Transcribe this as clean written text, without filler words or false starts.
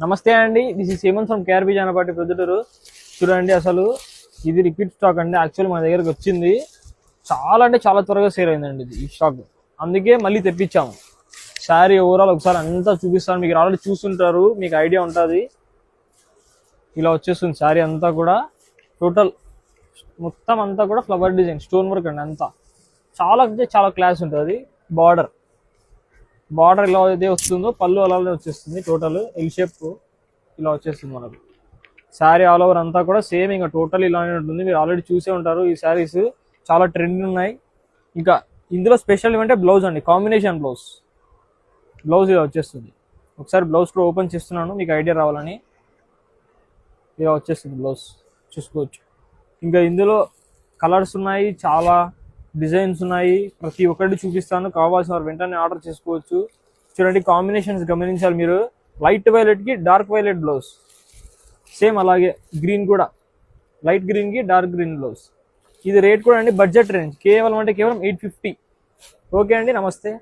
నమస్తే అండి, this is Hemanth from KRB Janapati Proddatur. చూడండి, అసలు ఇది రిపీట్ స్టాక్ అండి. యాక్చువల్ మన దగ్గరకు వచ్చింది చాలా అంటే చాలా త్వరగా సేల్ అయిందండి ఇది ఈ స్టాక్. అందుకే మళ్ళీ తెప్పించాము. శారీ ఓవరాల్ ఒకసారి అంతా చూపిస్తాను. మీకు ఆల్రెడీ చూస్తుంటారు, మీకు ఐడియా ఉంటుంది. ఇలా వచ్చేస్తుంది శారీ అంతా కూడా. టోటల్ మొత్తం అంతా కూడా ఫ్లవర్ డిజైన్, స్టోన్ వర్క్ అండి. అంతా చాలా అంటే చాలా క్లాస్ ఉంటుంది. బార్డర్ ఇలా అయితే వస్తుందో పళ్ళు అలానే వచ్చేస్తుంది. టోటల్ ఎల్ షేప్ ఇలా వచ్చేస్తుంది మనకు. శారీ ఆల్ ఓవర్ అంతా కూడా సేమ్ ఇంకా టోటల్ ఇలానే ఉంటుంది. మీరు ఆల్రెడీ చూసే ఉంటారు. ఈ శారీస్ చాలా ట్రెండ్ ఉన్నాయి. ఇంకా ఇందులో స్పెషల్ ఏమంటే బ్లౌజ్ అండి, కాంబినేషన్ బ్లౌజ్ ఇలా వచ్చేస్తుంది. ఒకసారి బ్లౌజ్ కూడా ఓపెన్ చేస్తున్నాను మీకు ఐడియా రావాలని. ఇలా వచ్చేస్తుంది బ్లౌజ్, చూసుకోవచ్చు. ఇంకా ఇందులో కలర్స్ ఉన్నాయి, చాలా డిజైన్స్ ఉన్నాయి. ప్రతి ఒక్కటి చూపిస్తాను, కావాల్సిన వారు వెంటనే ఆర్డర్ చేసుకోవచ్చు. చూడండి, కాంబినేషన్స్ గమనించాలి మీరు. లైట్ వైలెట్ కి డార్క్ వైలెట్ బ్లౌజ్, సేమ్ అలాగే గ్రీన్ కూడా లైట్ గ్రీన్ కి డార్క్ గ్రీన్ బ్లౌజ్. ఇది రేట్ కూడా అండి బడ్జెట్ రేంజ్, కేవలం 850. ఓకే అండి, నమస్తే.